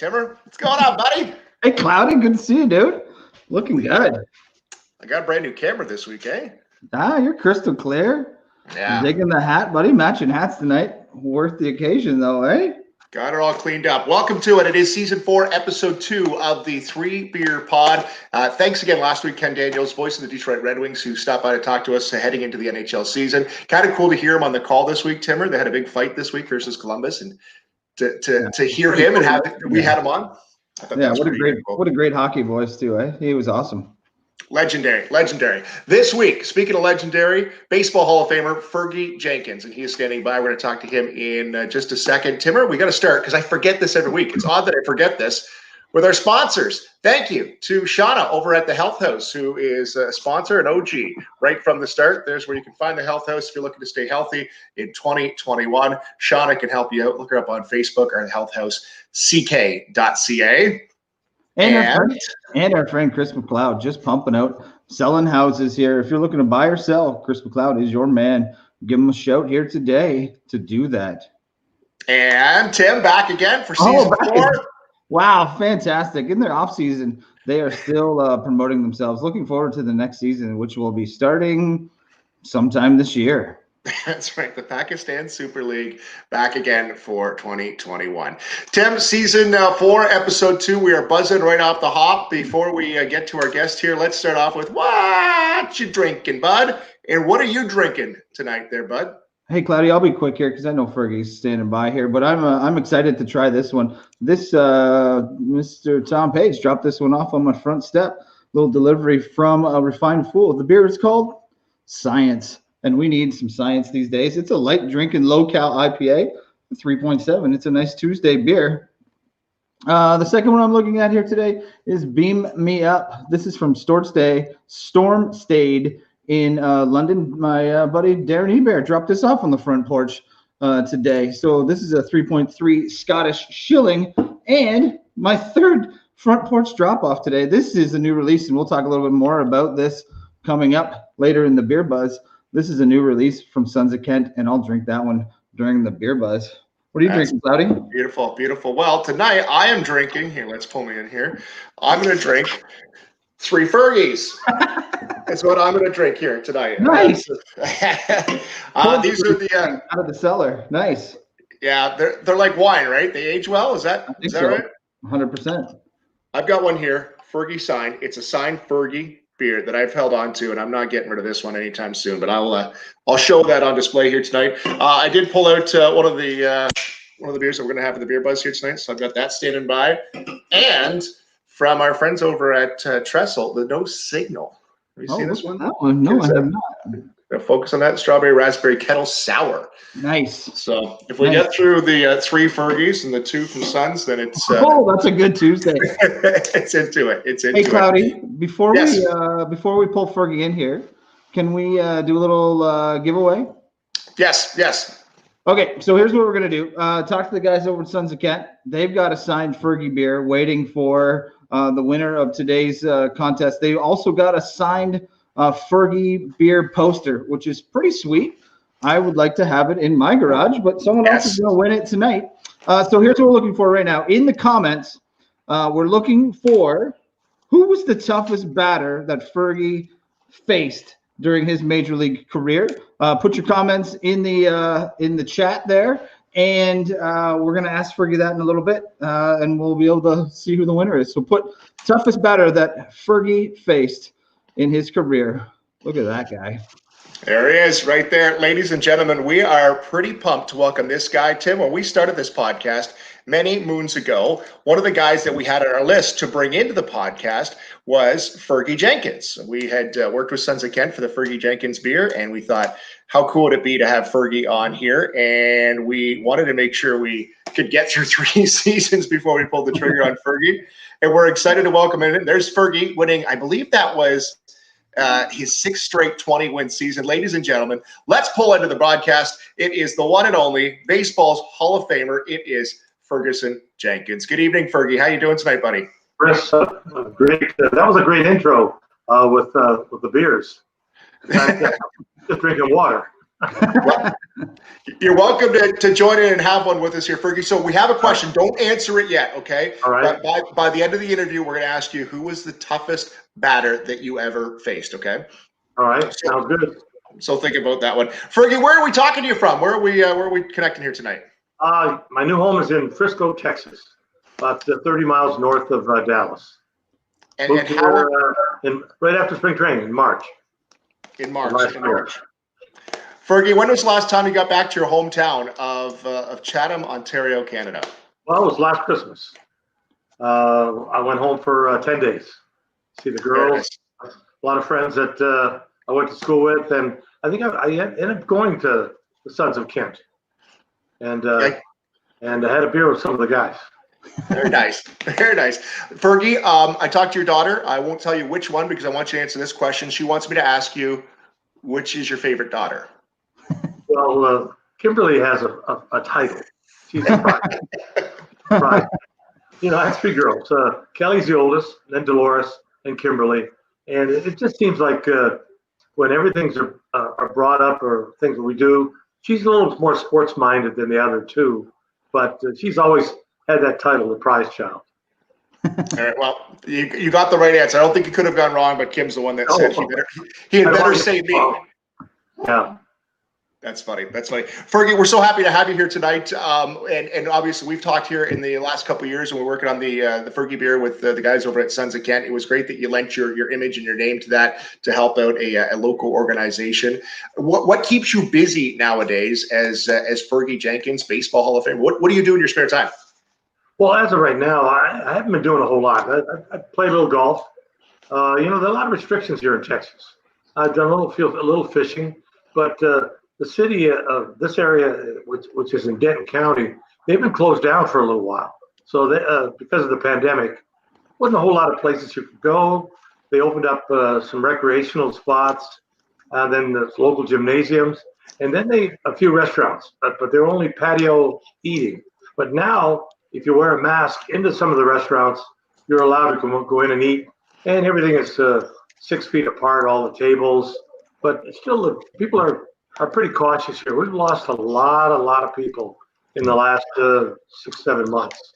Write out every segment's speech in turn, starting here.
Timmer. What's going on, buddy? Hey, Cloudy. Good to see you, dude. Looking good. I got a brand new camera this week, eh? You're crystal clear. Yeah. Digging the hat, buddy. Matching hats tonight. Worth the occasion, though, eh? Got it all cleaned up. Welcome to it. It is season 4, episode 2 of the 3BeerPod. Thanks again last week, Ken Daniels, voice of the Detroit Red Wings, who stopped by to talk to us heading into the NHL season. Kind of cool to hear him on the call this week, Timmer. They had a big fight this week versus Columbus, and to hear him and we had him on. What a great hockey voice too, eh? He was awesome. Legendary. This week, speaking of legendary, Baseball Hall of Famer Fergie Jenkins, and he is standing by. We're going to talk to him in just a second. Timmer, we got to start because I forget this every week. It's odd that I forget this. With our sponsors, thank you to Shauna over at the Health House, who is a sponsor and OG right from the start. There's where you can find the Health House if you're looking to stay healthy in 2021. Shauna can help you out. Look her up on Facebook or healthhouseck.ca. And our friend Chris McLeod just pumping out, selling houses here. If you're looking to buy or sell, Chris McLeod is your man. Give him a shout here today to do that. And Tim back again for season 4. Wow, fantastic. In their off season, they are still promoting themselves. Looking forward to the next season, which will be starting sometime this year. That's right. The Pakistan Super League back again for 2021. Tim, season 4, episode 2. We are buzzing right off the hop. Before we get to our guest here, let's start off with what you drinking, bud? And what are you drinking tonight there, bud? Hey, Cloudy, I'll be quick here because I know Fergie's standing by here, but I'm excited to try this one. This Mr. Tom Page dropped this one off on my front step. Little delivery from a Refined Fool. The beer is called Science. And we need some science these days. It's a light drinking, low-cal IPA, 3.7. It's a nice Tuesday beer. The second one I'm looking at here today is Beam Me Up. This is from Storm Stayed in London. My buddy Darren Hebert dropped this off on the front porch today. So this is a 3.3 Scottish shilling. And my third front porch drop-off today. This is a new release, and we'll talk a little bit more about this coming up later in the Beer Buzz. This is a new release from Sons of Kent, and I'll drink that one during the Beer Buzz. What are you drinking, Cloudy? Beautiful, beautiful. Well, tonight I am drinking, here, let's pull me in here. I'm going to drink 3 Fergies. That's what I'm going to drink here tonight. Nice. These are the out of the cellar. Nice. Yeah, they're like wine, right? They age well. Is that right? 100%. I've got one here, Fergie signed. It's a signed Fergie beer that I've held on to, and I'm not getting rid of this one anytime soon, but I'll show that on display here tonight. I did pull out one of the beers that we're going to have in the Beer Buzz here tonight, so I've got that standing by. And from our friends over at Trestle, the No Signal. Have you seen this one? That one? No, I have not. Focus on that strawberry raspberry kettle sour. Nice. So if we get through the 3 Fergies and the 2 from Suns, then it's that's a good Tuesday. It's into it. Hey, Cloudy, before we pull Fergie in here, can we do a little giveaway? Yes. Okay, so here's what we're gonna do. Talk to the guys over at Sons of Kent. They've got a signed Fergie beer waiting for the winner of today's contest. They also got a signed Fergie beer poster, which is pretty sweet. I would like to have it in my garage, but someone else is going to win it tonight. So here's what we're looking for right now. In the comments, we're looking for who was the toughest batter that Fergie faced during his major league career. Put your comments in the chat there, and we're going to ask Fergie that in a little bit, and we'll be able to see who the winner is. So put toughest batter that Fergie faced in his career. Look at that guy. There he is right there. Ladies and gentlemen, we are pretty pumped to welcome this guy, Tim. When we started this podcast many moons ago, one of the guys that we had on our list to bring into the podcast was Fergie Jenkins. We had worked with Sons of Kent for the Fergie Jenkins beer, and we thought, how cool would it be to have Fergie on here? And we wanted to make sure we could get through 3 seasons before we pulled the trigger on Fergie. And we're excited to welcome him in. There's Fergie winning, I believe that was his 6th straight 20-win season. Ladies and gentlemen, let's pull into the broadcast. It is the one and only baseball's Hall of Famer. It is Ferguson Jenkins. Good evening, Fergie. How you doing tonight, buddy? Chris, great. That was a great intro with the beers. Just drinking water. Well, you're welcome to join in and have one with us here, Fergie. So we have a question. Don't answer it yet, okay? All right. But by the end of the interview, we're going to ask you who was the toughest batter that you ever faced, okay? All right. Sounds good. So think about that one. Fergie, where are we talking to you from? Where are we connecting here tonight? My new home is in Frisco, Texas, about 30 miles north of Dallas. And how? Right after spring training in March. In March. Fergie, when was the last time you got back to your hometown of Chatham, Ontario, Canada? Well, it was last Christmas. I went home for 10 days. See the girls, a lot of friends that I went to school with, and I think I ended up going to the Sons of Kent, and I had a beer with some of the guys. Very nice. Very nice. Fergie, I talked to your daughter. I won't tell you which one because I want you to answer this question. She wants me to ask you, which is your favorite daughter? Well, Kimberly has a title. She's a bride. Bride. You know, I have three girls. Kelly's the oldest, then Dolores, and Kimberly. And it just seems like when everything's are brought up or things that we do, she's a little more sports-minded than the other two. But she's always had that title, the prize child. All right. Well, you got the right answer. I don't think you could have gone wrong, but Kim's the one that said he had better say me. Yeah. That's funny. That's funny. Fergie, we're so happy to have you here tonight. And obviously we've talked here in the last couple of years when we're working on the Fergie beer with the guys over at Sons of Kent. It was great that you lent your image and your name to that to help out a local organization. What keeps you busy nowadays as Fergie Jenkins, Baseball Hall of Fame? What do you do in your spare time? Well, as of right now, I haven't been doing a whole lot. I play a little golf. You know, there are a lot of restrictions here in Texas. I've done a little fishing, but the city of this area, which is in Denton County, they've been closed down for a little while. So they, because of the pandemic, wasn't a whole lot of places you could go. They opened up some recreational spots, then the local gymnasiums, and then a few restaurants, but they're only patio eating. But now, if you wear a mask into some of the restaurants, you're allowed to go in and eat, and everything is 6 feet apart, all the tables. But still, people are pretty cautious here. We've lost a lot of people in the last 6-7 months.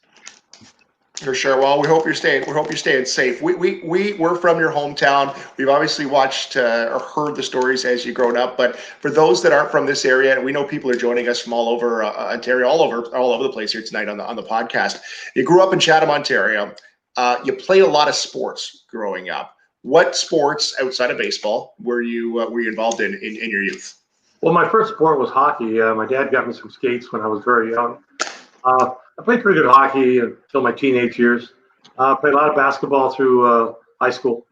For sure. Well, we hope you're staying. We hope you're staying safe. We're from your hometown. We've obviously watched or heard the stories as you've grown up. But for those that aren't from this area, and we know people are joining us from all over Ontario, all over the place here tonight on the podcast. You grew up in Chatham, Ontario. You played a lot of sports growing up. What sports outside of baseball were you involved in your youth? Well, my first sport was hockey. My dad got me some skates when I was very young. I played pretty good hockey until my teenage years. Played a lot of basketball through high school,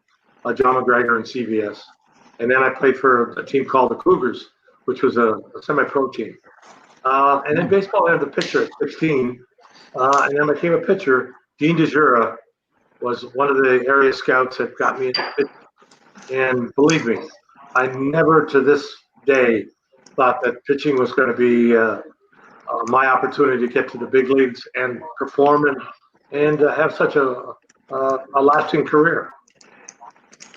John McGregor and CVS. And then I played for a team called the Cougars, which was a semi-pro team. And then baseball, I had the pitcher at 16. And then I became a pitcher. Dean DeJura was one of the area scouts that got me into pitching. And believe me, I never to this day thought that pitching was going to be my opportunity to get to the big leagues and perform and have such a lasting career.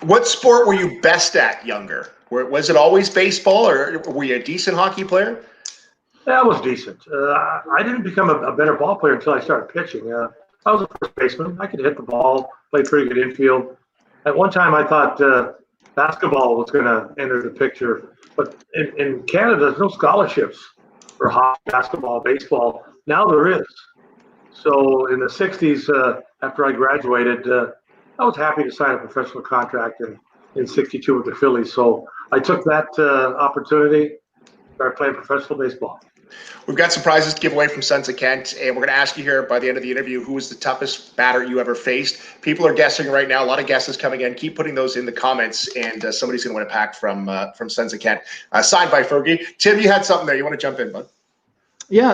What sport were you best at younger? Was it always baseball, or were you a decent hockey player? That was decent. I didn't become a better ball player until I started pitching. I was a first baseman. I could hit the ball, play pretty good infield. At one time, I thought basketball was going to enter the picture. But in Canada, there's no scholarships for hockey, basketball, baseball. Now there is. So in the 60s, after I graduated, I was happy to sign a professional contract in 62 with the Phillies. So I took that opportunity, started playing professional baseball. We've got some prizes to give away from Sons of Kent, and we're going to ask you here by the end of the interview who was the toughest batter you ever faced. People are guessing right now. A lot of guesses coming in. Keep putting those in the comments, and somebody's going to win a pack from Sons of Kent, signed by Fergie. Tim, you had something there. You want to jump in, bud? Yeah,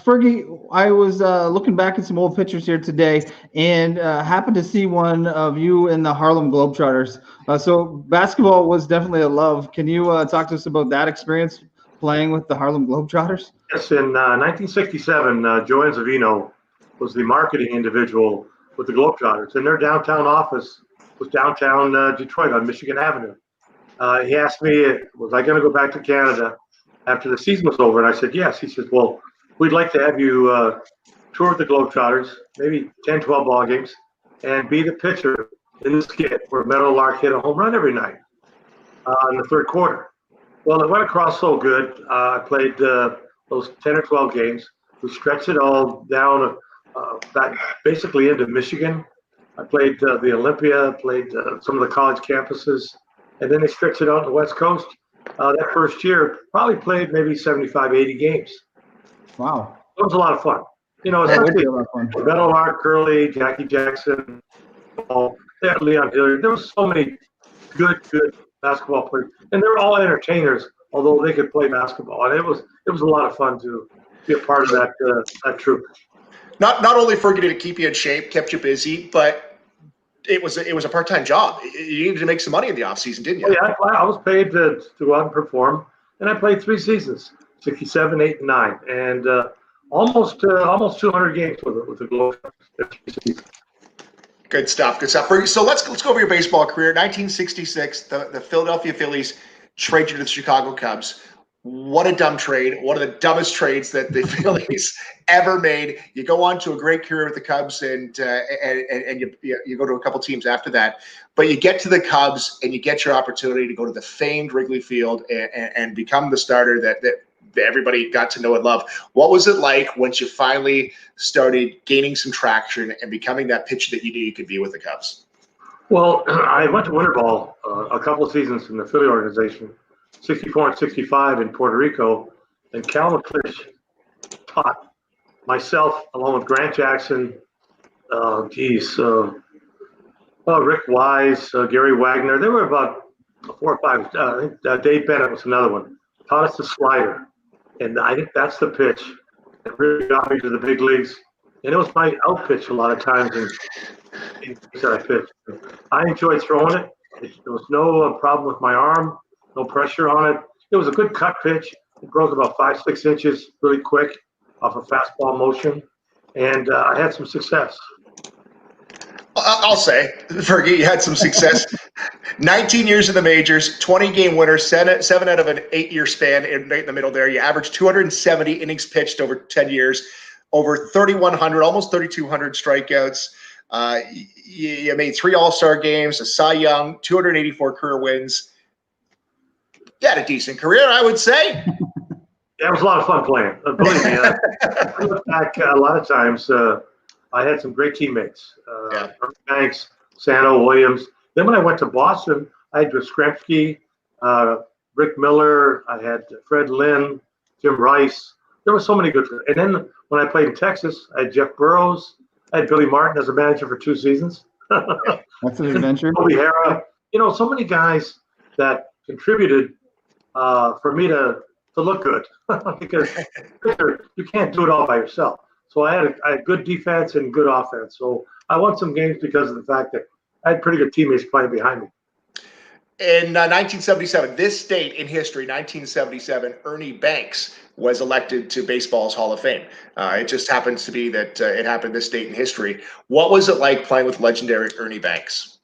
Fergie, I was looking back at some old pictures here today and happened to see one of you in the Harlem Globetrotters. So basketball was definitely a love. Can you talk to us about that experience playing with the Harlem Globetrotters? Yes, in 1967, Joanne Zavino was the marketing individual with the Globetrotters, and their downtown office was downtown Detroit on Michigan Avenue. He asked me, was I going to go back to Canada after the season was over, and I said yes. He says, well, we'd like to have you tour the Globetrotters, maybe 10, 12 ball games, and be the pitcher in the skit where Meadowlark hit a home run every night in the third quarter. Well, it went across so good. I played those 10 or 12 games. We stretched it all down back basically into Michigan. I played the Olympia, played some of the college campuses, and then they stretched it out on the West Coast. That first year, probably played maybe 75, 80 games. Wow. It was a lot of fun. You know, That would especially be a lot of fun. Meadowlark, Curly, Jackie Jackson, Leon Hilliard. There were so many good basketball players, and they were all entertainers, although they could play basketball. And it was a lot of fun to be a part of that troop. Not only Fergie did it keep you in shape, kept you busy, but it was a part-time job. You needed to make some money in the off season, didn't you? Oh, yeah, I was paid to go out and perform, and I played 3 seasons, 67, 8, and 9, and almost 200 games with the Globetrotters. Good stuff. Good stuff. Fergie, so let's go over your baseball career. 1966, the Philadelphia Phillies trade you to the Chicago Cubs. What a dumb trade. One of the dumbest trades that the Phillies ever made. You go on to a great career with the Cubs, and you go to a couple teams after that. But you get to the Cubs, and you get your opportunity to go to the famed Wrigley Field and become the starter that everybody got to know and love. What was it like once you finally started gaining some traction and becoming that pitcher that you knew you could be with the Cubs? Well, I went to winter ball a couple of seasons in the Philly organization, 64 and 65 in Puerto Rico, and Cal McClish taught myself, along with Grant Jackson, Rick Wise, Gary Wagner. There were about 4 or 5. I think Dave Bennett was another one. Taught us the slider, and I think that's the pitch that really got me to the big leagues. And it was my out pitch a lot of times in that I pitched. I enjoyed throwing it. There was no problem with my arm. No pressure on it. It was a good cut pitch. It broke about 5-6 inches really quick off a fastball motion, and I had some success. I'll say, Fergie, you had some success. 19 years in the majors, 20-game winner, 7 out of an 8-year span right in the middle there. You averaged 270 innings pitched over 10 years, over 3,100, almost 3,200 strikeouts. You made 3 All-Star games, a Cy Young, 284 career wins. You had a decent career, I would say. Yeah, it was a lot of fun playing. Believe me, I look back a lot of times. I had some great teammates. Banks, Sano, Williams. Then when I went to Boston, I had Yastrzemski, Rick Miller. I had Fred Lynn, Jim Rice. There were so many good. And then when I played in Texas, I had Jeff Burroughs. I had Billy Martin as a manager for 2 seasons. That's an adventure. Bobby Hara. You know, so many guys that contributed for me to look good because you can't do it all by yourself. So I had good defense and good offense. So I won some games because of the fact that I had pretty good teammates playing behind me. In 1977, this date in history, 1977, Ernie Banks was elected to baseball's Hall of Fame. It just happens to be that it happened this date in history. What was it like playing with legendary Ernie Banks?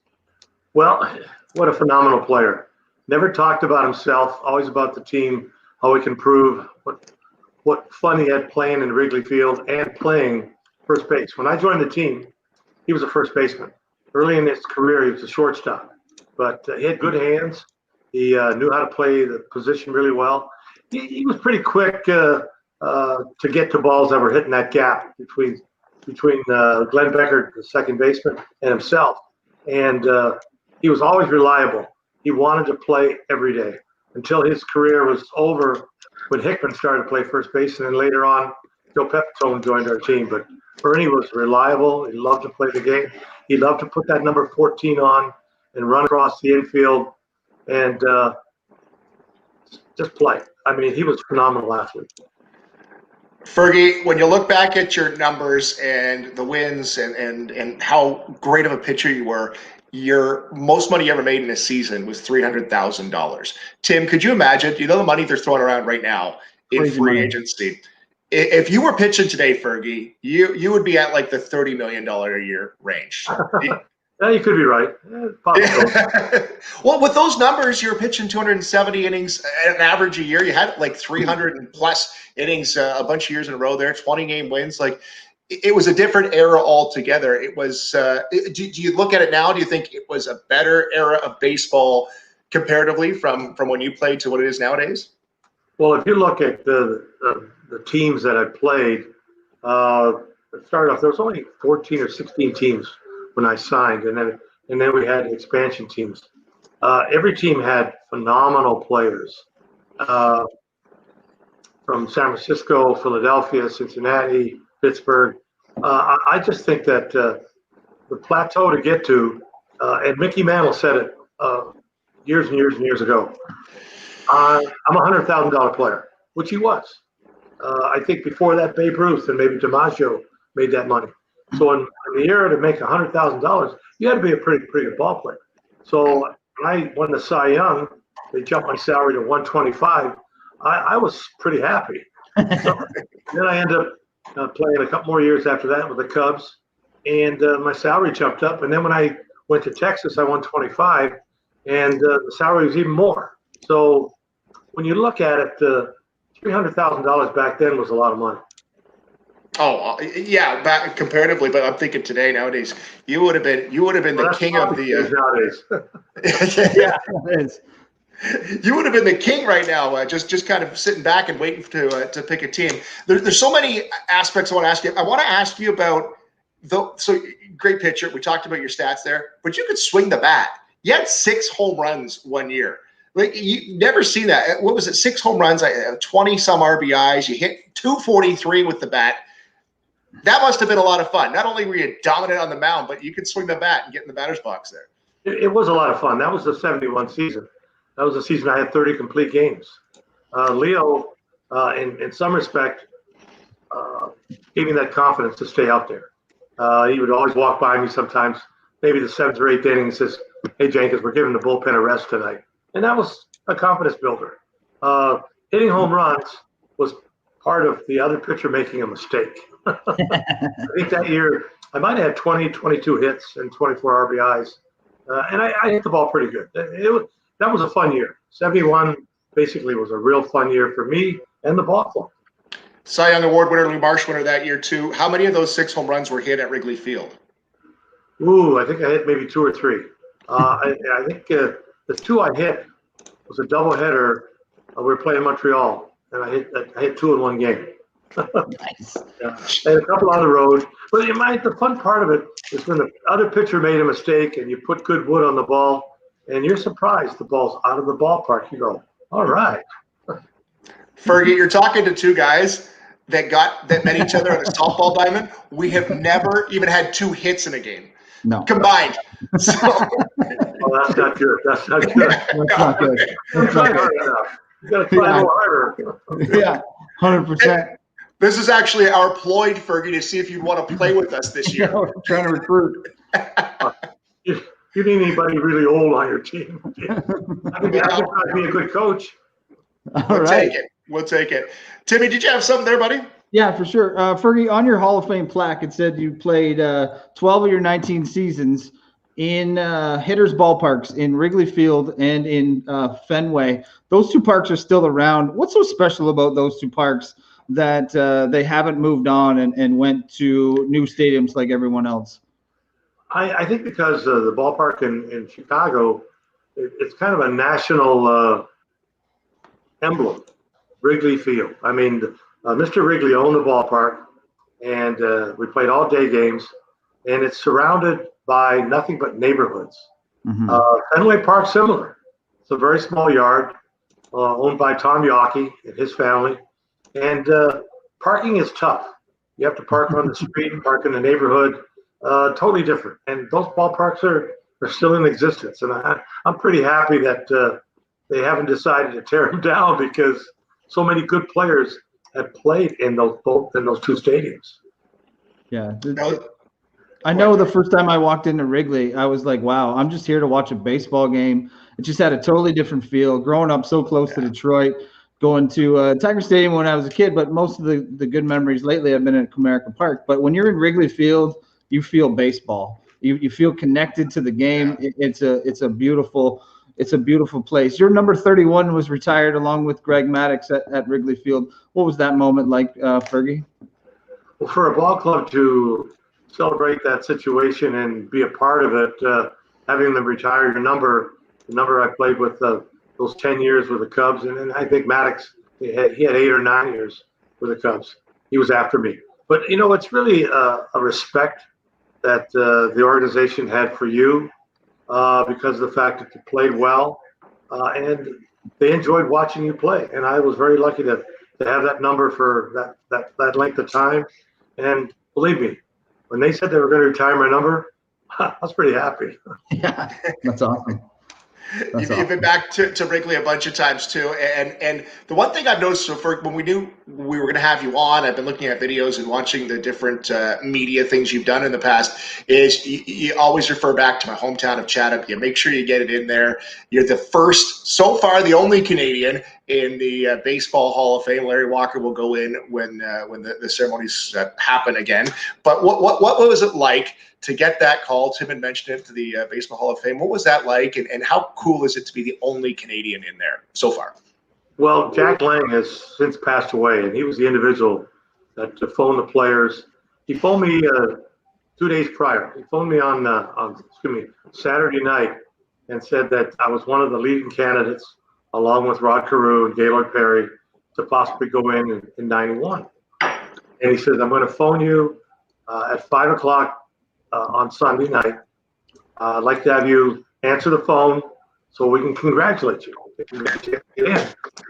Well, what a phenomenal player. Never talked about himself, always about the team, how he can improve, what fun he had playing in Wrigley Field and playing first base. When I joined the team, he was a first baseman. Early in his career, he was a shortstop, but he had good hands. He knew how to play the position really well. He was pretty quick to get to balls that were hitting that gap between Glenn Becker, the second baseman, and himself. And he was always reliable. He wanted to play every day until his career was over when Hickman started to play first base, and then later on, Joe Pepitone joined our team. But Ernie was reliable. He loved to play the game. He loved to put that number 14 on and run across the infield and just play. I mean, he was a phenomenal athlete. Fergie, when you look back at your numbers and the wins and how great of a pitcher you were, your most money you ever made in a season was $300,000. Tim, could you imagine? You know the money they're throwing around right now in Crazy free money. agency. If you were pitching today, Fergie, you would be at like the $30 million a year range. Yeah, you could be right. Possible. Well, with those numbers, you're pitching 270 innings at an average a year. You had like 300 and plus innings a bunch of years in a row there, 20 game wins. Like it was a different era altogether. It was, do you look at it now? Do you think it was a better era of baseball comparatively from when you played to what it is nowadays? Well, if you look at the teams that I played, it started off, there was only 14 or 16 teams when I signed, and then we had expansion teams. Every team had phenomenal players from San Francisco, Philadelphia, Cincinnati, Pittsburgh. I just think that the plateau to get to, and Mickey Mantle said it years and years and years ago, I'm a $100,000 player, which he was. I think before that, Babe Ruth and maybe DiMaggio made that money. So in the era to make $100,000, you had to be a pretty good ball player. So when I won the Cy Young, they jumped my salary to $125. I was pretty happy. So then I ended up playing a couple more years after that with the Cubs, and my salary jumped up. And then when I went to Texas, I won $25, and the salary was even more. So when you look at it, $300,000 back then was a lot of money. Oh yeah, back comparatively, but I'm thinking today nowadays you would have been the king of the nowadays. Yeah, it is. You would have been the king right now, just kind of sitting back and waiting to pick a team. There's so many aspects I want to ask you. I want to ask you about so great pitcher. We talked about your stats there, but you could swing the bat. You had 6 home runs one year. Like you never seen that. What was it? 6 home runs, 20 some RBIs. You hit 243 with the bat. That must have been a lot of fun. Not only were you dominant on the mound, but you could swing the bat and get in the batter's box there. It was a lot of fun. That was the 71 season. That was the season I had 30 complete games. Leo, in some respect, gave me that confidence to stay out there. He would always walk by me sometimes, maybe the 7th or 8th inning, and says, "Hey, Jenkins, we're giving the bullpen a rest tonight." And that was a confidence builder. Hitting home runs was part of the other pitcher making a mistake. I think that year I might have had 20, 22 hits and 24 RBIs. And I hit the ball pretty good. That was a fun year. 71 basically was a real fun year for me and the ball club. Cy Young Award winner, Lou Marsh winner that year too. How many of those 6 home runs were hit at Wrigley Field? Ooh, I think I hit maybe 2 or 3. I think the 2 I hit was a doubleheader. We were playing Montreal, and I hit 2 in one game. Nice. Yeah. And a couple on the road. But the fun part of it is when the other pitcher made a mistake and you put good wood on the ball, and you're surprised the ball's out of the ballpark. You go, all right. Fergie, you're talking to 2 guys that met each other at a softball diamond. We have never even had 2 hits in a game. No. Combined. So. Oh, that's not good. That's not good. That's not good. Don't try hard enough. You got to try a little harder. Yeah, 100%. This is actually our ploy, Fergie, to see if you'd want to play with us this year. We're trying to recruit. You need anybody really old on your team. I can be a good coach. All right. We'll take it. Timmy, did you have something there, buddy? Yeah, for sure. Fergie, on your Hall of Fame plaque, it said you played 12 of your 19 seasons in hitters' ballparks in Wrigley Field and in Fenway. Those 2 parks are still around. What's so special about those 2 parks that they haven't moved on and went to new stadiums like everyone else? I think because the ballpark in Chicago, it's kind of a national emblem, Wrigley Field. I mean, Mr. Wrigley owned the ballpark, and we played all-day games, and it's surrounded by nothing but neighborhoods. Mm-hmm. Fenway Park, similar. It's a very small yard owned by Tom Yawkey and his family. And parking is tough. You have to park on the street and park in the neighborhood. Totally different. And those ballparks are still in existence. And I'm pretty happy that they haven't decided to tear them down because so many good players have played in those 2 stadiums. Yeah. I know the first time I walked into Wrigley, I was like, wow, I'm just here to watch a baseball game. It just had a totally different feel. Growing up so close to Detroit, going to Tiger Stadium when I was a kid, but most of the good memories lately have been at Comerica Park. But when you're in Wrigley Field, you feel baseball. You feel connected to the game. It's a beautiful place. Your number 31 was retired along with Greg Maddux at Wrigley Field. What was that moment like, Fergie? Well, for a ball club to celebrate that situation and be a part of it, having them retire your number, the number I played with those 10 years with the Cubs, and I think Maddux, he had 8 or 9 years with the Cubs. He was after me. But, it's really a respect that the organization had for you because of the fact that you played well, and they enjoyed watching you play. And I was very lucky to have that number for that length of time. And believe me, when they said they were going to retire my number, I was pretty happy. Yeah, that's awesome. You've been back to Wrigley a bunch of times too, and the one thing I've noticed, so for when we knew we were going to have you on, I've been looking at videos and watching the different media things you've done in the past, is you always refer back to my hometown of Chatham. You make sure you get it in there. You're the first, so far the only Canadian in the Baseball Hall of Fame. Larry Walker will go in when the ceremonies happen again. But what was it like to get that call? Tim had mentioned it, to the Baseball Hall of Fame. What was that like, and how cool is it to be the only Canadian in there so far? Well, Jack Lang has since passed away, and he was the individual that phoned the players. He phoned me 2 days prior. He phoned me on Saturday night and said that I was one of the leading candidates, along with Rod Carew and Gaylord Perry, to possibly go in 91. And he says, I'm going to phone you at 5 o'clock on Sunday night. I'd like to have you answer the phone so we can congratulate you.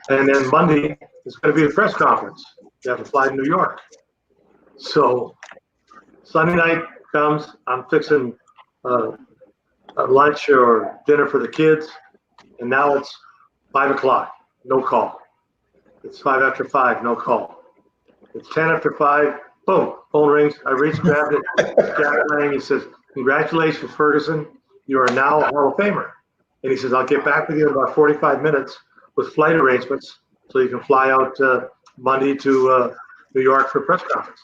And then Monday is going to be a press conference. You have to fly to New York. So Sunday night comes, I'm fixing a lunch or dinner for the kids, and now it's 5 o'clock, no call. It's 5 after 5, no call. It's 10 after 5, boom, phone rings. I reached, grabbed it. Jack Lang, he says, congratulations, Ferguson. You are now a Hall of Famer. And he says, I'll get back with you in about 45 minutes with flight arrangements so you can fly out Monday to New York for a press conference.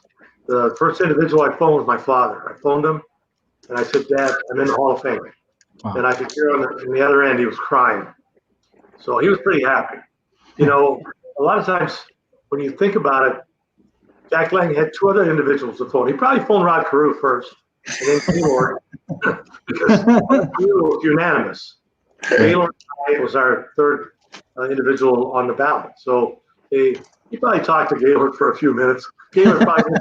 The first individual I phoned was my father. I phoned him, and I said, Dad, I'm in the Hall of Fame. Wow. And I could hear on the other end, he was crying. So he was pretty happy. A lot of times when you think about it, Jack Lang had 2 other individuals to phone. He probably phoned Rod Carew first, and then Gaylord, because it was unanimous. Gaylord was our third individual on the ballot. So he probably talked to Gaylord for a few minutes. Gaylord probably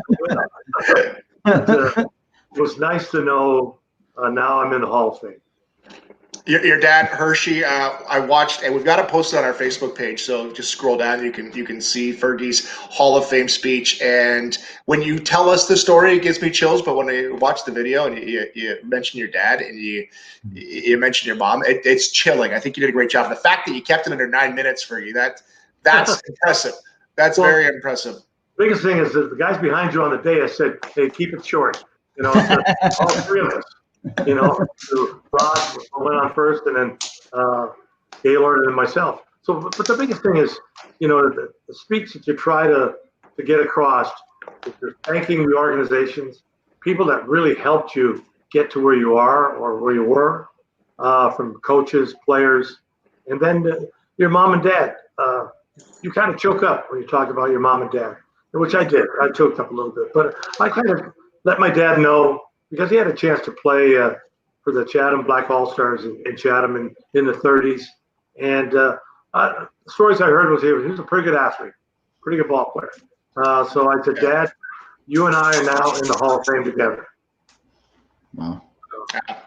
it was nice to know now I'm in the Hall of Fame. Your dad, Hershey, I watched, and we've got it posted on our Facebook page. So just scroll down, you can see Fergie's Hall of Fame speech. And when you tell us the story, it gives me chills. But when I watch the video and you mention your dad and you mention your mom, it's chilling. I think you did a great job. And the fact that you kept it under 9 minutes, Fergie, that's impressive. That's very impressive. Biggest thing is that the guys behind you on the day, I said, hey, keep it short. All 3 of us. So Rod went on first, and then Gaylord, and then myself. So, but the biggest thing is, the speech that you try to get across, is you're thanking the organizations, people that really helped you get to where you are or where you were, from coaches, players, and then your mom and dad. You kind of choke up when you talk about your mom and dad, which I did. I choked up a little bit, but I kind of let my dad know, because he had a chance to play for the Chatham Black All-Stars in Chatham in the 30s. And the stories I heard was he was a pretty good athlete, pretty good ball player. So I said, Dad, you and I are now in the Hall of Fame together. Wow.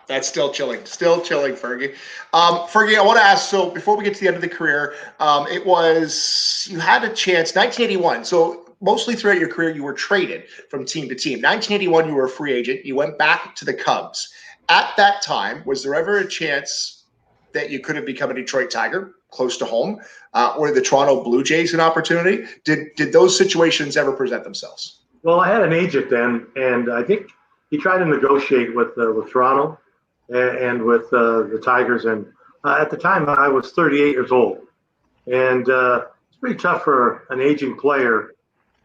That's still chilling, Fergie. Fergie, I want to ask, so before we get to the end of the career, you had a chance, 1981. So mostly throughout your career, you were traded from team to team. 1981, you were a free agent. You went back to the Cubs. At that time, was there ever a chance that you could have become a Detroit Tiger, close to home, or the Toronto Blue Jays an opportunity? Did those situations ever present themselves? Well, I had an agent then, and I think he tried to negotiate with Toronto and with the Tigers. And at the time, I was 38 years old. And it's pretty tough for an aging player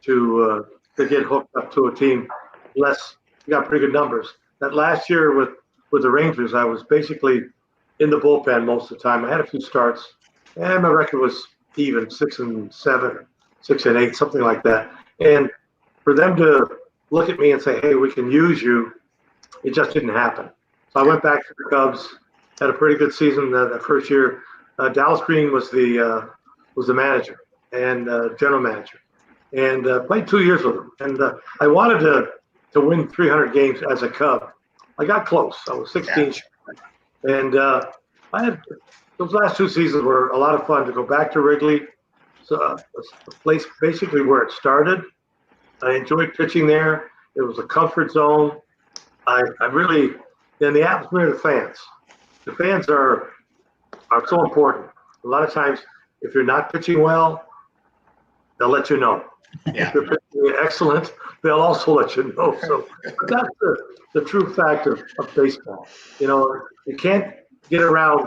to get hooked up to a team unless you got pretty good numbers. That last year with with the Rangers, I was basically in the bullpen most of the time. I had a few starts, and my record was even 6-7, 6-8, something like that. And for them to look at me and say, "Hey, we can use you," it just didn't happen. So I went back to the Cubs, had a pretty good season that first year. Dallas Green was the manager and general manager, and played 2 years with him. And I wanted to win 300 games as a Cub. I got close. I was 16, and I had those last 2 seasons were a lot of fun to go back to Wrigley. So the place basically where it started. I enjoyed pitching there. It was a comfort zone. I really, and the atmosphere of the fans. The fans are so important. A lot of times, if you're not pitching well, they'll let you know. Yeah. If you're pitching excellent, they'll also let you know. So that's the true fact of baseball. You can't get around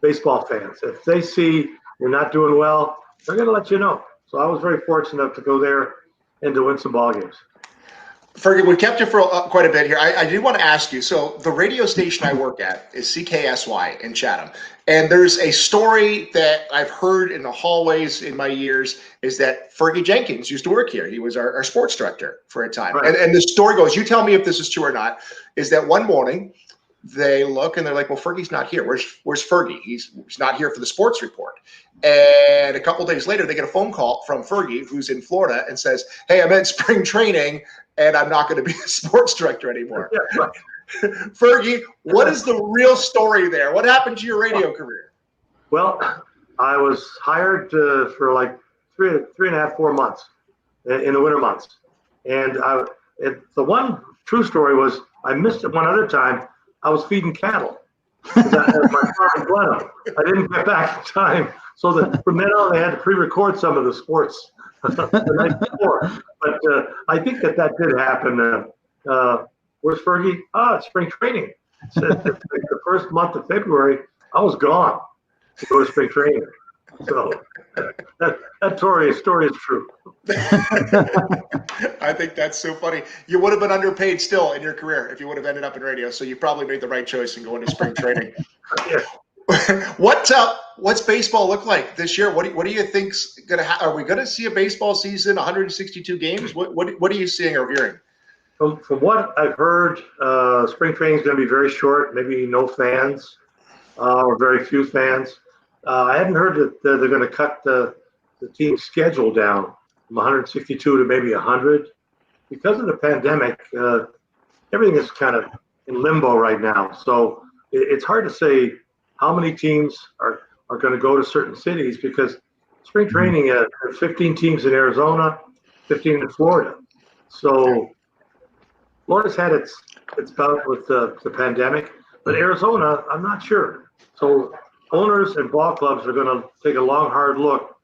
baseball fans. If they see you're not doing well, they're going to let you know. So I was very fortunate to go there and to win some ball games. Fergie, we kept you for quite a bit here. I do want to ask you, so the radio station I work at is CKSY in Chatham. And there's a story that I've heard in the hallways in my years is that Fergie Jenkins used to work here. He was our sports director for a time. Right. And the story goes, you tell me if this is true or not, is that one morning they look and they're like, well, Fergie's not here. Where's Fergie? He's not here for the sports report. And a couple days later, they get a phone call from Fergie, who's in Florida, and says, hey, I'm at spring training and I'm not going to be the sports director anymore. Yeah, right. Fergie, what is the real story there? What happened to your radio career? Well, I was hired for like 3.5, 4 months in the winter months. And the one true story was I missed it one other time. I was feeding cattle. I had my farm in Glenham. I didn't get back in time. So from then on, they had to pre-record some of the sports the night before. But I think that did happen. Where's Fergie? Spring training. So the first month of February, I was gone to go to spring training. So that story is true. I think that's so funny. You would have been underpaid still in your career if you would have ended up in radio. So you probably made the right choice in going to spring training. Yeah. What's baseball look like this year? What do you think's going to happen? Are we going to see a baseball season, 162 games? What are you seeing or hearing? From what I've heard, spring training is going to be very short. Maybe no fans or very few fans. I hadn't heard that they're going to cut the team schedule down from 162 to maybe 100 because of the pandemic. Everything is kind of in limbo right now, so it's hard to say how many teams are going to go to certain cities because spring training has 15 teams in Arizona, 15 in Florida. So Florida's had its bout with the pandemic, but Arizona, I'm not sure. So owners and ball clubs are going to take a long, hard look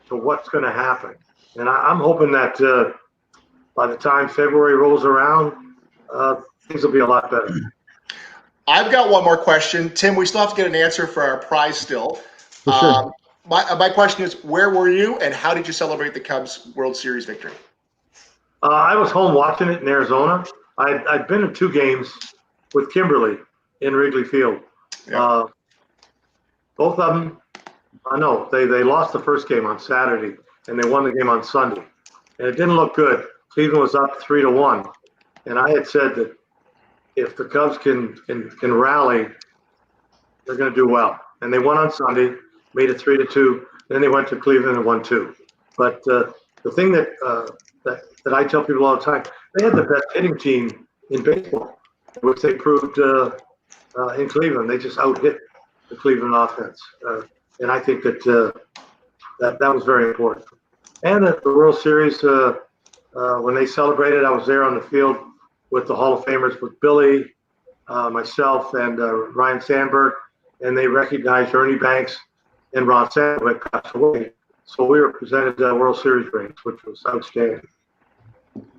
to what's going to happen. And I'm hoping that by the time February rolls around, things will be a lot better. I've got one more question. Tim, we still have to get an answer for our prize still. For sure. My question is, where were you and how did you celebrate the Cubs World Series victory? I was home watching it in Arizona. I'd been in 2 games with Kimberly in Wrigley Field. Yeah. Both of them, they lost the first game on Saturday and they won the game on Sunday. And it didn't look good. Cleveland was up 3-1. And I had said that if the Cubs can rally, they're going to do well. And they won on Sunday, made it 3-2. Then they went to Cleveland and won 2. But the thing that I tell people all the time, they had the best hitting team in baseball, which they proved in Cleveland. They just out-hit the Cleveland offense. And I think that was very important. And at the World Series, when they celebrated, I was there on the field with the Hall of Famers, with Billy, myself, and Ryan Sandberg, and they recognized Ernie Banks and Ron Sands, who had passed away. So we were presented World Series rings, which was outstanding.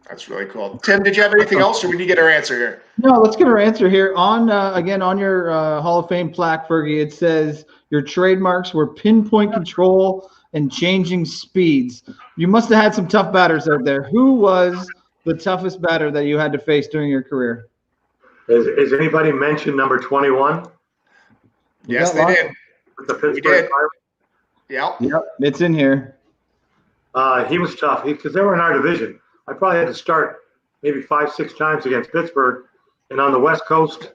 That's really cool. Tim, did you have anything else, or we need to get our answer here? No, let's get our answer here. On again, on your Hall of Fame plaque, Fergie, it says your trademarks were pinpoint control and changing speeds. You must have had some tough batters out there. Who was the toughest batter that you had to face during your career? Is anybody mentioned number 21 Yes, they did. with the We Pittsburgh did. Pirates? Yep. It's in here. He was tough because they were in our division. I probably had to start maybe 5-6 times against Pittsburgh, and on the West Coast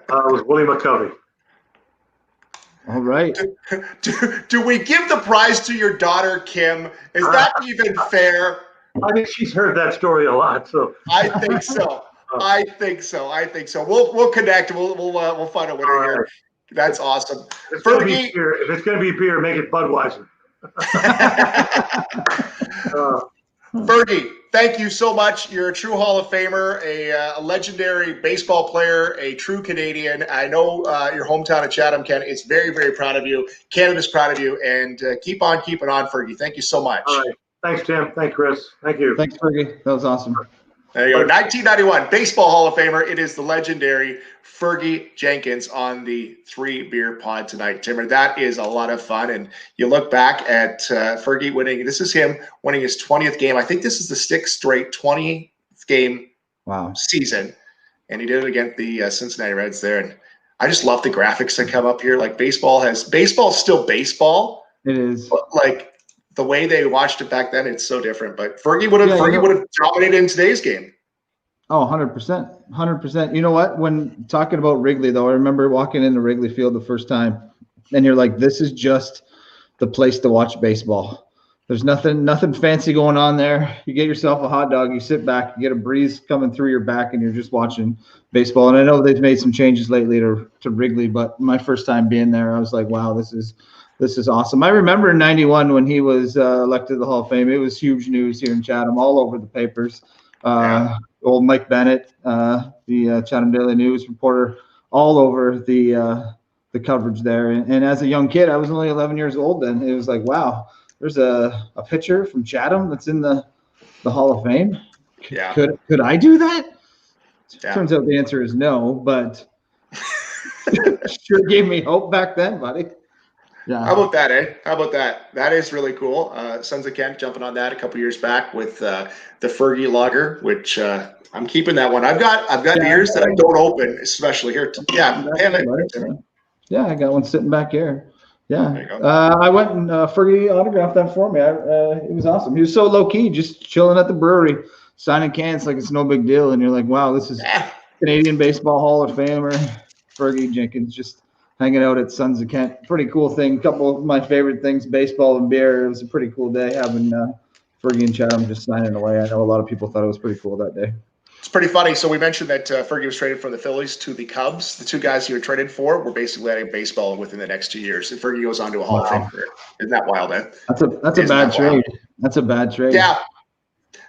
was Willie McCovey. All right. Do we give the prize to your daughter, Kim? Is that even fair? I think she's heard that story a lot. So I think so. I think so. We'll connect. We'll find a winner here. That's awesome. Fergie, if it's going to be beer, make it Budweiser. Fergie, thank you so much. You're a true Hall of Famer, a legendary baseball player, a true Canadian. I know your hometown of Chatham, Canada, is very, very proud of you. Canada's proud of you, and keep on keeping on, Fergie. Thank you so much. All right. Thanks, Tim. Thanks, Chris. Thank you. Thanks, Fergie. That was awesome. There you go. 1991 Baseball Hall of Famer. It is the legendary Fergie Jenkins on the 3BeerPod tonight, Timmer. That is a lot of fun. And you look back at Fergie winning. This is him winning his 20th game. I think this is the 6th straight 20th game season. And he did it against the Cincinnati Reds there. And I just love the graphics that come up here. Like baseball's still baseball. It is. But like the way they watched it back then, it's so different. But Fergie would have dominated in today's game. Oh, 100%. 100%. You know what? When talking about Wrigley, though, I remember walking into Wrigley Field the first time, and you're like, this is just the place to watch baseball. There's nothing fancy going on there. You get yourself a hot dog, you sit back, you get a breeze coming through your back, and you're just watching baseball. And I know they've made some changes lately to Wrigley, but my first time being there, I was like, wow, this is awesome. I remember in 91 when he was elected to the Hall of Fame. It was huge news here in Chatham, all over the papers. Old Mike Bennett, the Chatham Daily News reporter, all over the coverage there. And as a young kid, I was only 11 years old then. It was like, wow, there's a pitcher from Chatham that's in the Hall of Fame. Yeah. Could I do that? Yeah. Turns out the answer is no, but sure gave me hope back then, buddy. Yeah. How about that, eh? How about that? That is really cool. Sons of Kent jumping on that a couple years back with the Fergie Lager, which I'm keeping that one. I've got beers that I don't open, especially here. Yeah, I got one sitting back here. Yeah, there you go. I went and Fergie autographed that for me. It was awesome. He was so low key, just chilling at the brewery, signing cans like it's no big deal. And you're like, wow, this is Canadian Baseball Hall of Famer Fergie Jenkins, just hanging out at Sons of Kent. Pretty cool thing. A couple of my favorite things, baseball and beer. It was a pretty cool day having Fergie and Chatham just signing away. I know a lot of people thought it was pretty cool that day. It's pretty funny. So we mentioned that Fergie was traded from the Phillies to the Cubs. The two guys he were traded for were basically adding baseball within the next 2 years. And Fergie goes on to a Hall of Fame career. Isn't that wild, man? That's a bad trade. That's a bad trade. Yeah.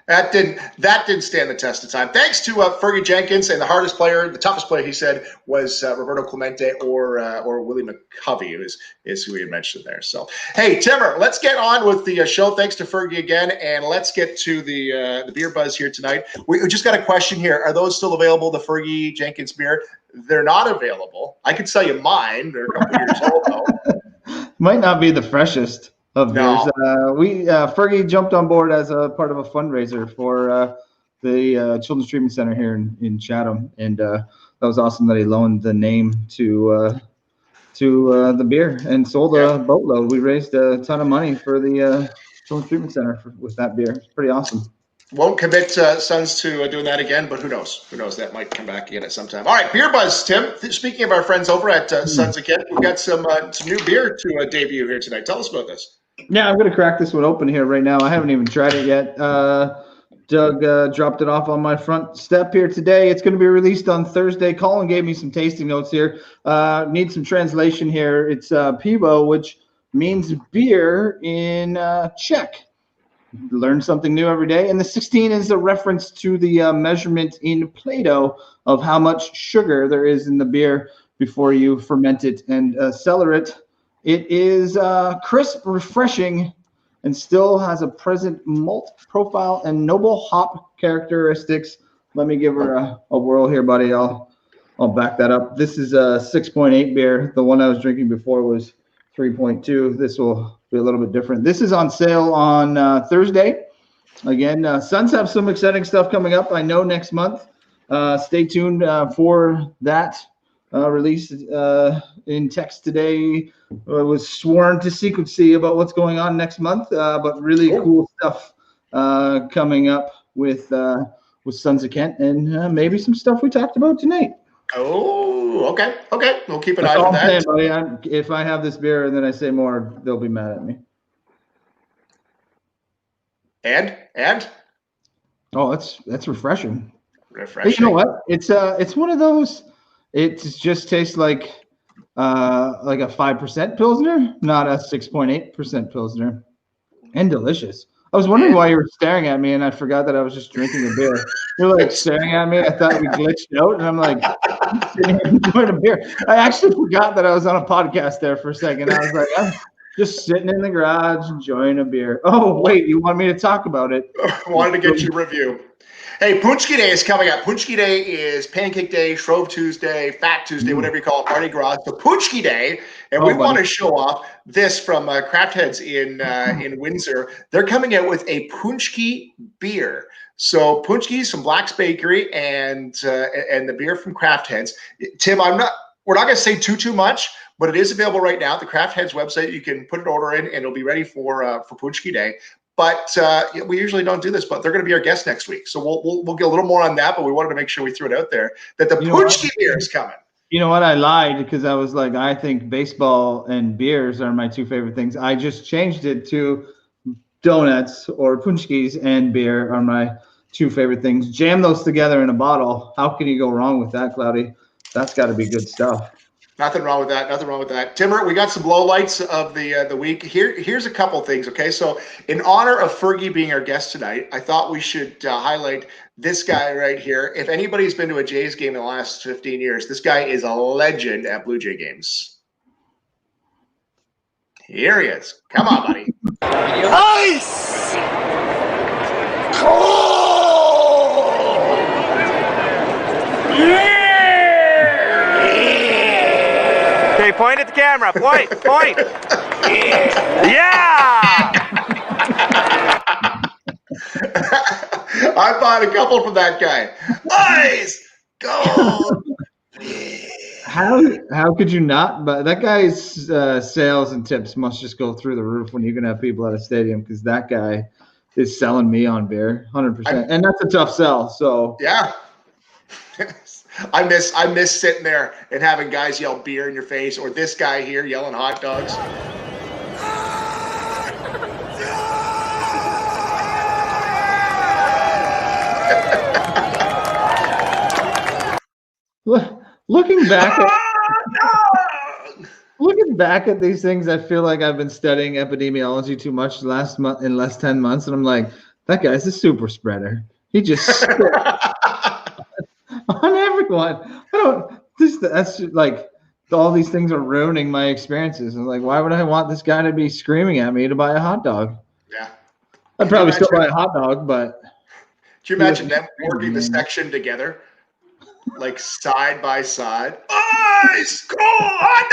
That didn't stand the test of time. Thanks to Fergie Jenkins, and the hardest player, the toughest player, he said, was Roberto Clemente or Willie McCovey, is who he had mentioned there. So, hey, Timmer, let's get on with the show. Thanks to Fergie again, and let's get to the beer buzz here tonight. We just got a question here. Are those still available, the Fergie Jenkins beer? They're not available. I could sell you mine. They're a couple years old, though. Might not be the freshest of beers. Fergie jumped on board as a part of a fundraiser for the Children's Treatment Center here in Chatham, and that was awesome that he loaned the name to the beer and sold a boatload. We raised a ton of money for the Children's Treatment Center with that beer. It's pretty awesome. Won't commit Sons to doing that again, but who knows? Who knows? That might come back again at some time. All right, beer buzz, Tim. Speaking of our friends over at Sons of Kent, we've got some new beer to debut here tonight. Tell us about this. Yeah, I'm going to crack this one open here right now. I haven't even tried it yet. Doug dropped it off on my front step here today. It's going to be released on Thursday. Colin gave me some tasting notes here. Need some translation here. It's pivo, which means beer in Czech. Learn something new every day. And the 16 is a reference to the measurement in Play-Doh of how much sugar there is in the beer before you ferment it and cellar it. It is crisp, refreshing, and still has a present malt profile and noble hop characteristics. Let me give her a whirl here, buddy. I'll back that up. This is a 6.8 beer. The one I was drinking before was 3.2. This will be a little bit different. This is on sale on Thursday. Again, Suns have some exciting stuff coming up. I know next month Stay tuned for that release in text today. I was sworn to secrecy about what's going on next month, but really cool stuff coming up with Sons of Kent, and maybe some stuff we talked about tonight. Oh, okay. We'll keep an eye on that. Saying, buddy, if I have this beer and then I say more, they'll be mad at me. And? Oh, that's refreshing. Refreshing. Hey, you know what? It's one of those. It just tastes like a 5% Pilsner, not a 6.8% Pilsner, and delicious. I was wondering why you were staring at me, and I forgot that I was just drinking a beer. You're like staring at me. I thought we glitched out, and I'm like sitting here enjoying a beer. I actually forgot that I was on a podcast there for a second. I was like, I'm just sitting in the garage enjoying a beer. Oh, wait, you want me to talk about it? Wanted to get your review. Hey, Punchki Day is coming up. Punchki Day is Pancake Day, Shrove Tuesday, Fat Tuesday, whatever you call it, Party Gras. So Punchki Day, and we want to show off this from Craft Heads in Windsor. They're coming out with a Punchki beer. So Punchki, some Black's Bakery, and the beer from Craft Heads. Tim, we're not going to say too much, but it is available right now at the Craft Heads website. You can put an order in, and it'll be ready for Punchki Day. But we usually don't do this, but they're going to be our guest next week. So we'll get a little more on that, but we wanted to make sure we threw it out there that the Punchki beer is coming. You know what? I lied because I was like, I think baseball and beers are my two favorite things. I just changed it to donuts or Punchkis and beer are my two favorite things. Jam those together in a bottle. How can you go wrong with that, Cloudy? That's got to be good stuff. Nothing wrong with that. Timmer, we got some lowlights of the week. Here's a couple things, okay? So in honor of Fergie being our guest tonight, I thought we should highlight this guy right here. If anybody's been to a Jays game in the last 15 years, this guy is a legend at Blue Jay games. Here he is. Come on, buddy. Ice! Yeah! Okay, point at the camera. Point. Yeah! I bought a couple from that guy. Ice! Go! How could you not? But that guy's sales and tips must just go through the roof when you're going to have people at a stadium, because that guy is selling me on beer 100%. And that's a tough sell. So yeah. I miss sitting there and having guys yell beer in your face, or this guy here yelling hot dogs. Looking back at these things, I feel like I've been studying epidemiology too much in the last 10 months, and I'm like, that guy's a super spreader. He just on everyone. That's like all these things are ruining my experiences. I'm like, why would I want this guy to be screaming at me to buy a hot dog? Yeah. I'd probably still buy a hot dog, but do you imagine them working the section together? Like side by side. Ice cold hot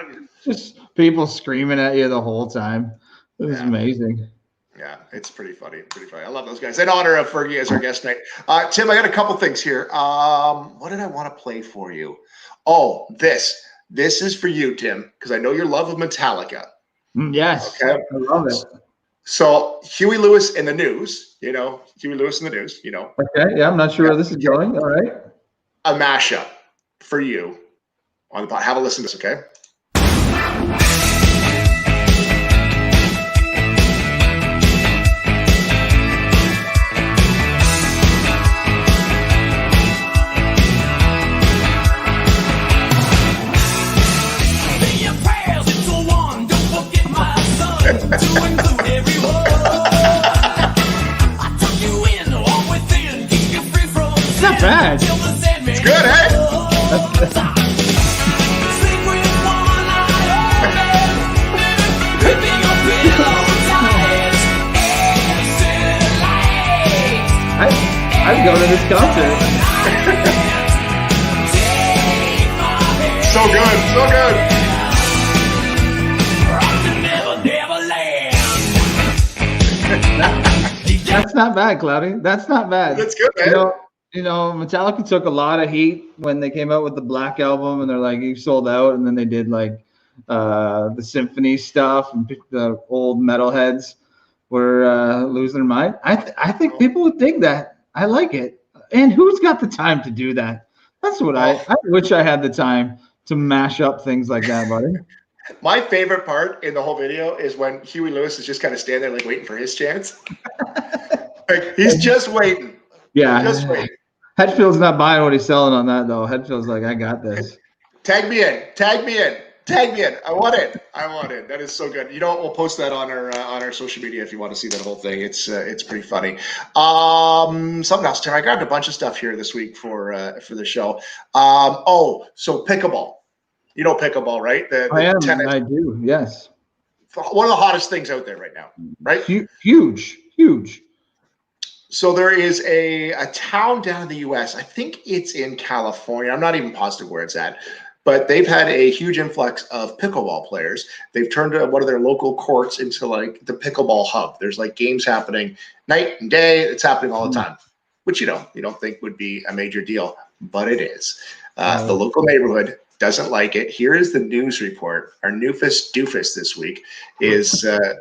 dog! Just people screaming at you the whole time. It was amazing. Yeah, it's pretty funny. I love those guys. In honor of Fergie as our guest tonight. Tim, I got a couple things here. What did I want to play for you? Oh, this is for you, Tim, because I know your love of Metallica. Yes, okay? I love it. So Huey Lewis in the News, Huey Lewis in the News, Okay, yeah, I'm not sure where this is going. All right. A mashup for you on the pod. Have a listen to this, okay? It's not bad. It's good, hey? I'd go to this concert. So good. That's not bad, Cloudy. That's not bad. That's good, man. Metallica took a lot of heat when they came out with the Black Album, and they're like, you sold out, and then they did like the symphony stuff, and the old metalheads were losing their mind. I think people would dig that. I like it. And who's got the time to do that? That's what I wish I had the time to mash up things like that, buddy. My favorite part in the whole video is when Huey Lewis is just kind of standing there like waiting for his chance. Like, he's just waiting. Yeah. Just waiting. Headfield's not buying what he's selling on that, though. Headfield's like, I got this. Tag me in. Tag me in. Tag me in. I want it. I want it. That is so good. You know what? We'll post that on our social media if you want to see that whole thing. It's pretty funny. Something else, Tim. I grabbed a bunch of stuff here this week for the show. So pickleball. You know pickleball, right? Tennis. I do. Yes. One of the hottest things out there right now, right? Huge. So there is a town down in the U.S. I think it's in California. I'm not even positive where it's at, but they've had a huge influx of pickleball players. They've turned one of their local courts into like the pickleball hub. There's like games happening night and day. It's happening all the time, which you don't think would be a major deal, but it is. The local neighborhood doesn't like it. Here is the news report. Our newest doofus this week is the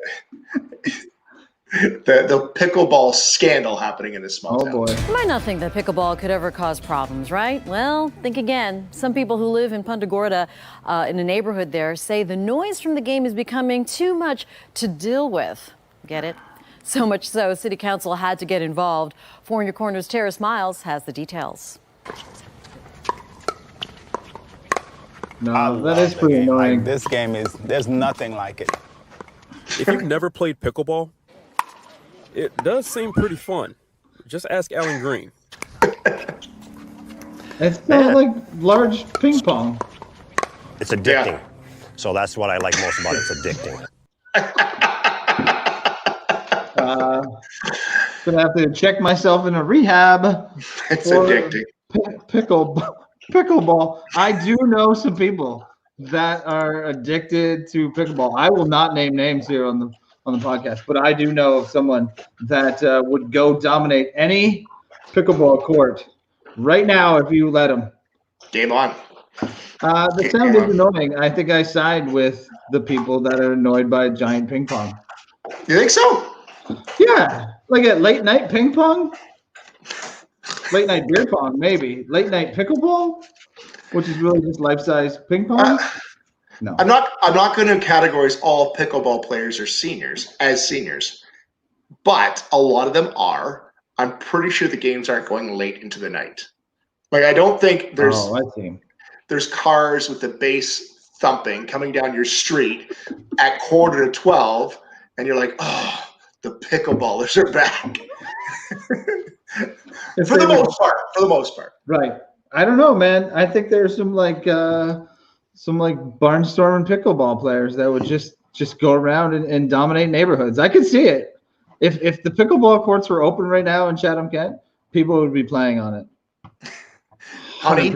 pickleball scandal happening in this small town. Oh boy. You might not think that pickleball could ever cause problems, right? Well, think again. Some people who live in Punta Gorda, in a neighborhood there, say the noise from the game is becoming too much to deal with. Get it? So much so, City Council had to get involved. 4 in Your Corner's Terrace Miles has the details. No, that is pretty annoying. Like, this game there's nothing like it. If you've never played pickleball, it does seem pretty fun. Just ask Alan Green. It's not like large ping pong. It's addicting. So that's what I like most about it. It's addicting. Gonna have to check myself in a rehab. It's addicting. Pickleball. I do know some people that are addicted to pickleball. I will not name names here on the podcast, but I do know of someone that would go dominate any pickleball court right now if you let them. Game on. The sound is annoying. I think I side with the people that are annoyed by giant ping pong. You think so? Yeah, like at late night ping pong, late night beer pong, maybe late night pickleball, which is really just life-size ping pong. No, I'm not going to categorize all pickleball players as seniors, but a lot of them are. I'm pretty sure the games aren't going late into the night. Like, I don't think there's cars with the bass thumping coming down your street at 11:45, and you're like, oh, the pickleballers are back. For the most part. Right. I don't know, man. I think there's some barnstorming pickleball players that would just go around and dominate neighborhoods. I could see it. If the pickleball courts were open right now in Chatham-Kent, people would be playing on it. 100%. Honey,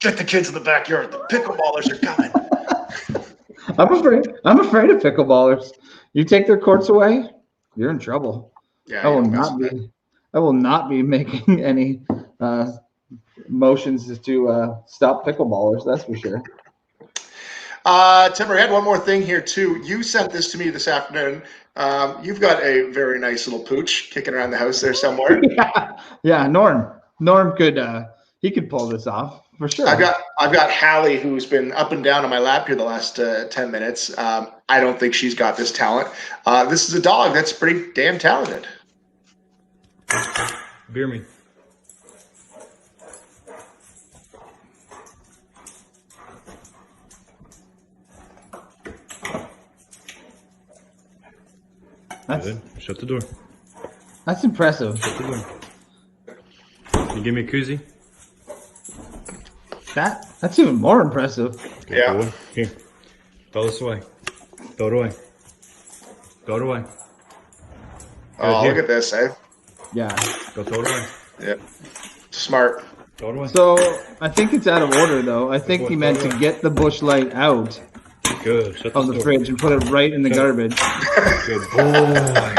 get the kids in the backyard. The pickleballers are coming. I'm afraid of pickleballers. You take their courts away, you're in trouble. Yeah, I will not be making any motions to stop pickleballers. That's for sure. Tim, I had one more thing here too. You sent this to me this afternoon. You've got a very nice little pooch kicking around the house there somewhere. Yeah. Norm could pull this off for sure. I've got Hallie, who's been up and down on my lap here the last 10 minutes. I don't think she's got this talent. This is a dog that's pretty damn talented. Beer me. Shut the door. That's impressive. Shut the door. You give me a koozie? That's even more impressive. Okay, Yeah. Cool. Here. Throw this away. Throw it away. Throw it away. Oh, here. look at this, eh? Yeah. Go throw it away. Yeah. Smart. Throw it away. So I think it's out of order, though. I think he meant to get the bush light out Good. Shut of the door. fridge and put it right in the garbage. Good boy.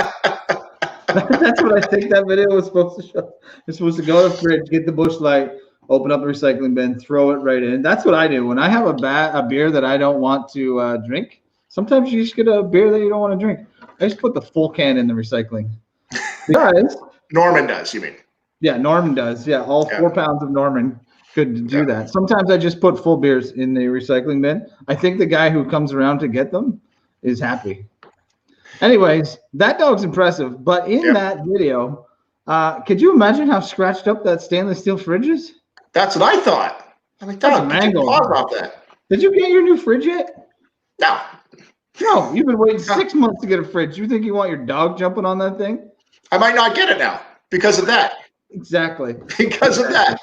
That's what I think that video was supposed to show. It's supposed to go to the fridge, get the Busch Light, open up the recycling bin, throw it right in. That's what I do. When I have a beer that I don't want to drink, sometimes you just get a beer that you don't want to drink. I just put the full can in the recycling. Because Norman does, you mean? Yeah, Norman does. Yeah, all 4 pounds of Norman could do that. Sometimes I just put full beers in the recycling bin. I think the guy who comes around to get them is happy. Anyways, that dog's impressive. But in that video, could you imagine how scratched up that stainless steel fridge is? That's what I thought. I'm like, dog, mango. Off that. Did you get your new fridge yet? No. No, you've been waiting 6 months to get a fridge. You think you want your dog jumping on that thing? I might not get it now because of that. Exactly. Because of that.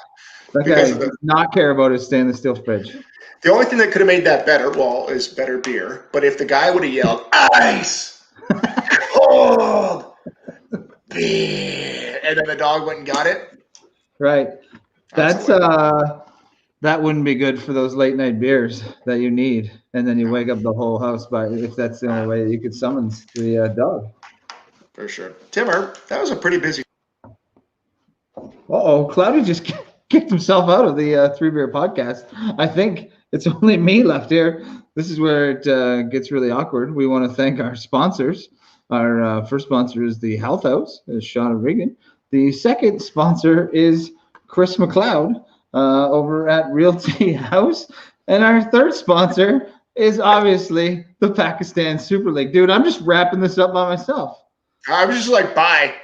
That guy does not care about his stainless steel fridge. The only thing that could have made that better, well, is better beer. But if the guy would have yelled, ice, cold, beer, and then the dog went and got it. Right. That wouldn't be good for those late night beers that you need. And then you wake up the whole house if that's the only way that you could summons the dog. For sure. Timmer, that was a pretty busy. Cloudy just kicked himself out of the 3Beer podcast. I think it's only me left here. This is where it gets really awkward. We want to thank our sponsors. Our first sponsor is the Health House, Shauna Regan. The second sponsor is Chris McLeod over at Realty House. And our third sponsor is obviously the Pakistan Super League. Dude, I'm just wrapping this up by myself. I was just like, bye.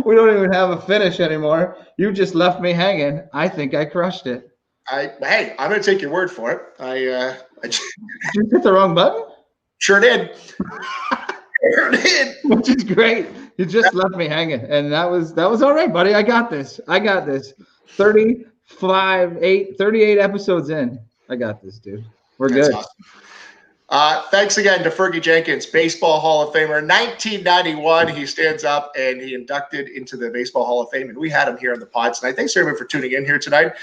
We don't even have a finish anymore. You just left me hanging. I think I crushed it. Hey, I'm going to take your word for it. Did you hit the wrong button? Sure did. Sure did. Which is great. You just left me hanging. And that was all right, buddy. I got this. 38 episodes in. I got this, dude. We're good. Awesome. Thanks again to Fergie Jenkins, Baseball Hall of Famer. 1991, he stands up and he inducted into the Baseball Hall of Fame. And we had him here on the pod tonight. Thanks everyone for tuning in here tonight.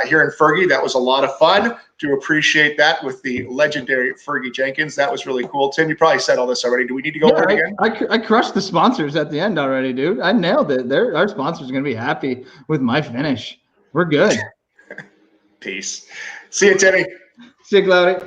Hearing Fergie, that was a lot of fun. Do appreciate that with the legendary Fergie Jenkins. That was really cool. Tim, you probably said all this already. Do we need to go over it again? I crushed the sponsors at the end already, dude. I nailed it. Our sponsors are going to be happy with my finish. We're good. Peace. See you, Timmy. See you, Cloudy.